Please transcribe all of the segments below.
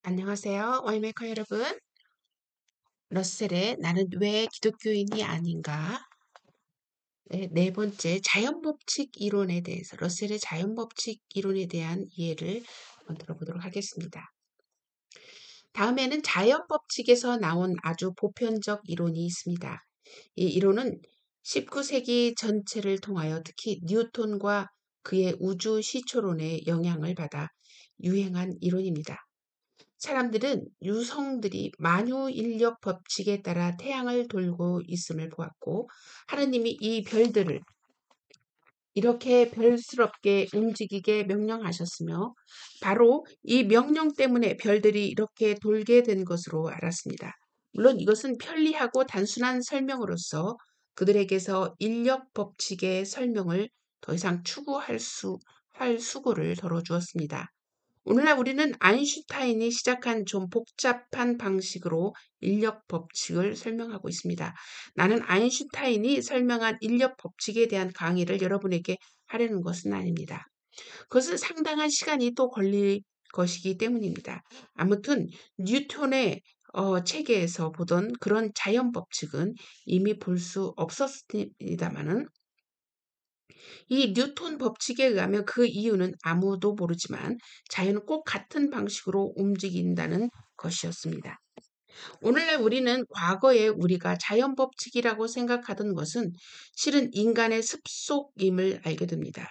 안녕하세요. 와이메이커 여러분. 러셀의 나는 왜 기독교인이 아닌가? 네 번째, 자연법칙 이론에 대해서, 러셀의 자연법칙 이론에 대한 이해를 한번 들어보도록 하겠습니다. 다음에는 자연법칙에서 나온 아주 보편적 이론이 있습니다. 이 이론은 19세기 전체를 통하여 특히 뉴턴과 그의 우주 시초론의 영향을 받아 유행한 이론입니다. 사람들은 유성들이 만유인력 법칙에 따라 태양을 돌고 있음을 보았고, 하느님이 이 별들을 이렇게 별스럽게 움직이게 명령하셨으며, 바로 이 명령 때문에 별들이 이렇게 돌게 된 것으로 알았습니다. 물론 이것은 편리하고 단순한 설명으로서 그들에게서 인력 법칙의 설명을 더 이상 할 수고를 덜어주었습니다. 오늘날 우리는 아인슈타인이 시작한 좀 복잡한 방식으로 인력 법칙을 설명하고 있습니다. 나는 아인슈타인이 설명한 인력 법칙에 대한 강의를 여러분에게 하려는 것은 아닙니다. 그것은 상당한 시간이 또 걸릴 것이기 때문입니다. 아무튼 뉴턴의 체계에서 보던 그런 자연 법칙은 이미 볼 수 없었습니다마는, 이 뉴턴 법칙에 의하면 그 이유는 아무도 모르지만 자연은 꼭 같은 방식으로 움직인다는 것이었습니다. 오늘날 우리는 과거에 우리가 자연 법칙이라고 생각하던 것은 실은 인간의 습속임을 알게 됩니다.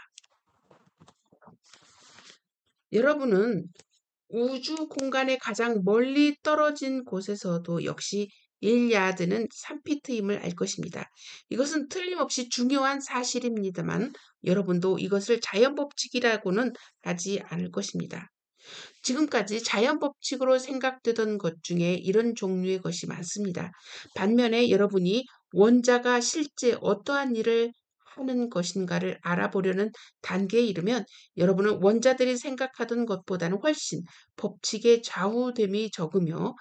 여러분은 우주 공간의 가장 멀리 떨어진 곳에서도 역시 1야드는 3피트임을 알 것입니다. 이것은 틀림없이 중요한 사실입니다만 여러분도 이것을 자연법칙이라고는 하지 않을 것입니다. 지금까지 자연법칙으로 생각되던 것 중에 이런 종류의 것이 많습니다. 반면에 여러분이 원자가 실제 어떠한 일을 하는 것인가를 알아보려는 단계에 이르면 여러분은 원자들이 생각하던 것보다는 훨씬 법칙의 좌우됨이 적으며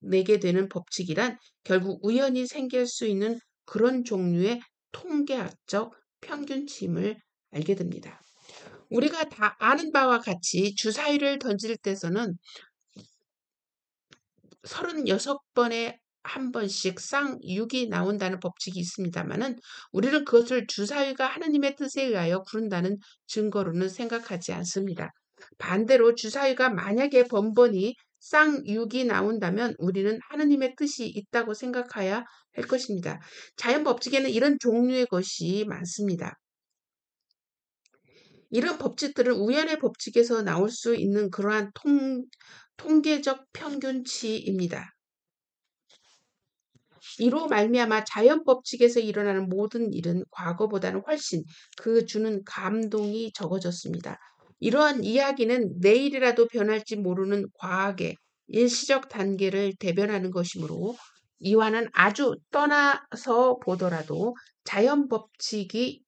내게 되는 법칙이란 결국 우연히 생길 수 있는 그런 종류의 통계학적 평균치임을 알게 됩니다. 우리가 다 아는 바와 같이 주사위를 던질 때서는 36번에 한 번씩 쌍육이 나온다는 법칙이 있습니다만은 우리는 그것을 주사위가 하느님의 뜻에 의하여 구른다는 증거로는 생각하지 않습니다. 반대로 주사위가 만약에 번번이 쌍육이 나온다면 우리는 하느님의 뜻이 있다고 생각해야 할 것입니다. 자연 법칙에는 이런 종류의 것이 많습니다. 이런 법칙들은 우연의 법칙에서 나올 수 있는 그러한 통계적 평균치입니다. 이로 말미암아 자연 법칙에서 일어나는 모든 일은 과거보다는 훨씬 그 주는 감동이 적어졌습니다. 이러한 이야기는 내일이라도 변할지 모르는 과학의 일시적 단계를 대변하는 것이므로 이와는 아주 떠나서 보더라도 자연 법칙의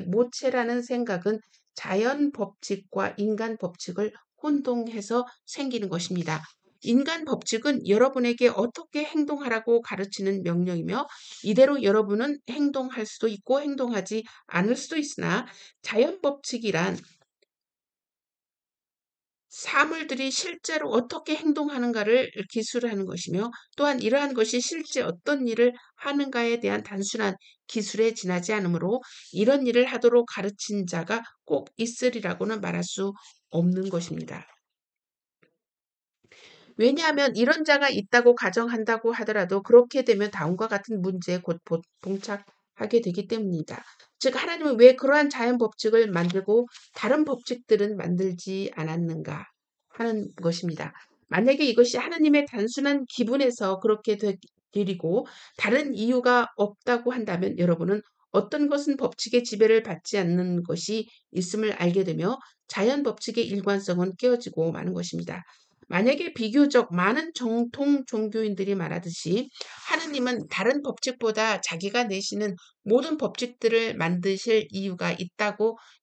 모체라는 생각은 자연 법칙과 인간 법칙을 혼동해서 생기는 것입니다. 인간 법칙은 여러분에게 어떻게 행동하라고 가르치는 명령이며 이대로 여러분은 행동할 수도 있고 행동하지 않을 수도 있으나 자연 법칙이란 사물들이 실제로 어떻게 행동하는가를 기술하는 것이며 또한 이러한 것이 실제 어떤 일을 하는가에 대한 단순한 기술에 지나지 않으므로 이런 일을 하도록 가르친 자가 꼭 있으리라고는 말할 수 없는 것입니다. 왜냐하면 이런 자가 있다고 가정한다고 하더라도 그렇게 되면 다음과 같은 문제에 곧 봉착하게 되기 때문입니다. 즉 하나님은 왜 그러한 자연 법칙을 만들고 다른 법칙들은 만들지 않았는가 하는 것입니다. 만약에 이것이 하나님의 단순한 기분에서 그렇게 되리고 다른 이유가 없다고 한다면 여러분은 어떤 것은 법칙의 지배를 받지 않는 것이 있음을 알게 되며 자연 법칙의 일관성은 깨어지고 마는 것입니다. 만약에 비교적 많은 정통 종교인들이 말하듯이 하느님은 다른 법칙보다 자기가 내시는 모든 법칙들을 만드실 이유가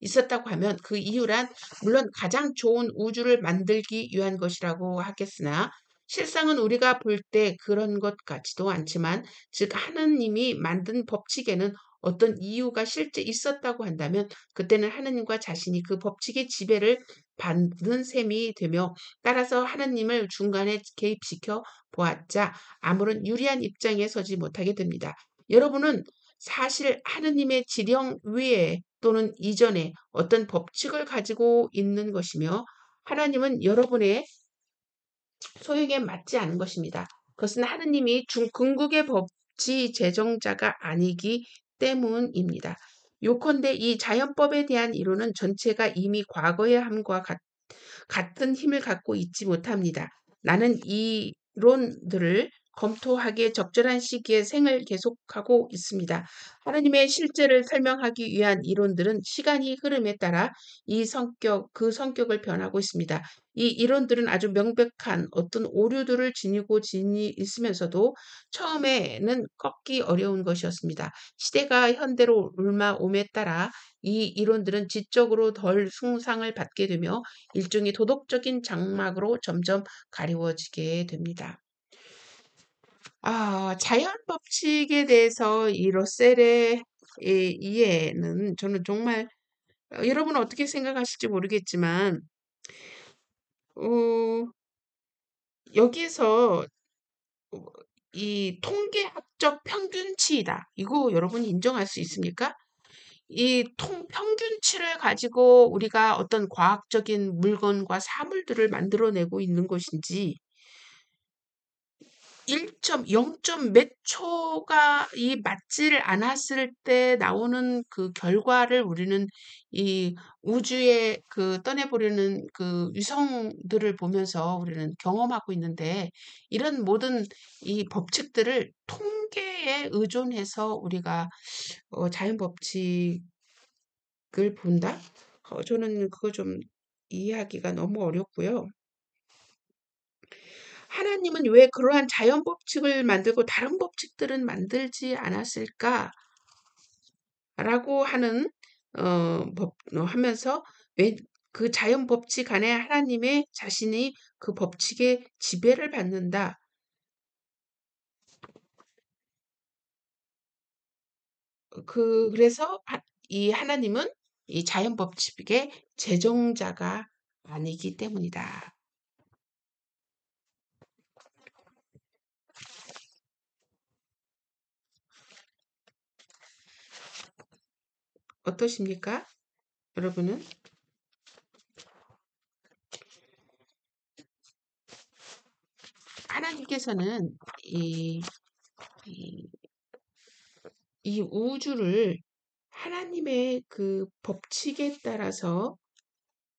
있었다고 하면 그 이유란 물론 가장 좋은 우주를 만들기 위한 것이라고 하겠으나 실상은 우리가 볼 때 그런 것 같지도 않지만 즉 하느님이 만든 법칙에는 어떤 이유가 실제 있었다고 한다면 그때는 하느님과 자신이 그 법칙의 지배를 받는 셈이 되며 따라서 하나님을 중간에 개입시켜 보았자 아무런 유리한 입장에 서지 못하게 됩니다. 여러분은 사실 하느님의 지령 위에 또는 이전에 어떤 법칙을 가지고 있는 것이며 하나님은 여러분의 소유에 맞지 않은 것입니다. 그것은 하느님이 궁극의 법치 제정자가 아니기 때문입니다. 요컨대 이 자연법에 대한 이론은 전체가 이미 과거의 함과 같은 힘을 갖고 있지 못합니다. 나는 이 이론들을 검토하기에 적절한 시기에 생을 계속하고 있습니다. 하나님의 실제를 설명하기 위한 이론들은 시간이 흐름에 따라 그 성격을 변하고 있습니다. 이 이론들은 아주 명백한 어떤 오류들을 지니고 있으면서도 처음에는 꺾기 어려운 것이었습니다. 시대가 현대로 옮에 따라 이 이론들은 지적으로 덜 숭상을 받게 되며 일종의 도덕적인 장막으로 점점 가리워지게 됩니다. 자연 법칙에 대해서 이 러셀의 이해는 저는 정말 여러분은 어떻게 생각하실지 모르겠지만 어, 여기에서 이 통계학적 평균치이다. 이거 여러분 인정할 수 있습니까? 이 평균치를 가지고 우리가 어떤 과학적인 물건과 사물들을 만들어내고 있는 것인지 0점 몇 초가 이 맞지를 않았을 때 나오는 그 결과를 우리는 이 우주에 그 떠내보려는 그 위성들을 보면서 우리는 경험하고 있는데 이런 모든 이 법칙들을 통계에 의존해서 우리가 자연 법칙을 본다? 저는 그거 좀 이해하기가 너무 어렵고요. 하나님은 왜 그러한 자연 법칙을 만들고 다른 법칙들은 만들지 않았을까라고 하는 하면서 왜 그 자연 법칙 안에 하나님의 자신이 그 법칙의 지배를 받는다. 그래서 이 하나님은 이 자연 법칙의 제정자가 아니기 때문이다. 어떠십니까? 여러분은? 하나님께서는 이, 이 우주를 하나님의 그 법칙에 따라서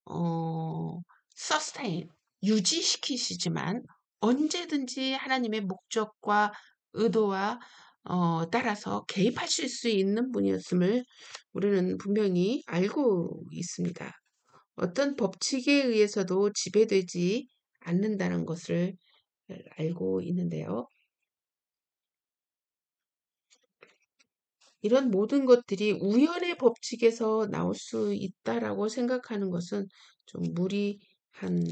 어, sustain, 유지시키시지만 언제든지 하나님의 목적과 의도와 따라서 개입하실 수 있는 분이었음을 우리는 분명히 알고 있습니다. 어떤 법칙에 의해서도 지배되지 않는다는 것을 알고 있는데요. 이런 모든 것들이 우연의 법칙에서 나올 수 있다라고 생각하는 것은 좀 무리한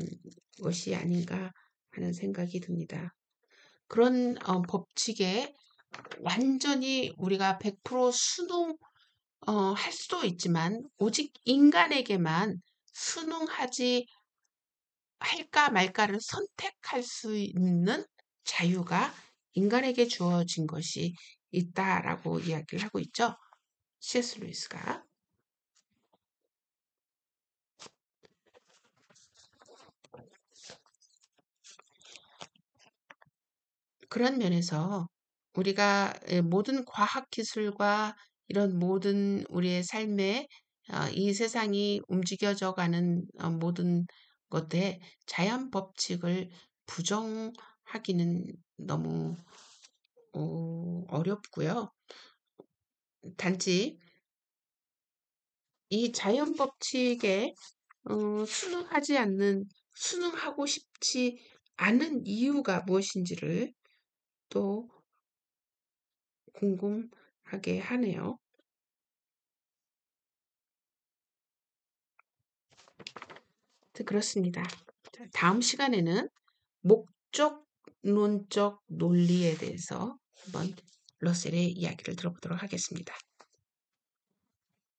것이 아닌가 하는 생각이 듭니다. 그런 법칙에 완전히 우리가 100% 할 수도 있지만 오직 인간에게만 순응하지 할까 말까를 선택할 수 있는 자유가 인간에게 주어진 것이 있다라고 이야기를 하고 있죠. C.S. 루이스가. 그런 면에서 우리가 모든 과학기술과 이런 모든 우리의 삶에 이 세상이 움직여져 가는 모든 것에 자연 법칙을 부정하기는 너무 어렵고요. 단지 이 자연 법칙에 순응하고 싶지 않은 이유가 무엇인지를 또 궁금하게 하네요. 그렇습니다. 다음 시간에는 목적론적 논리에 대해서 한번 러셀의 이야기를 들어보도록 하겠습니다.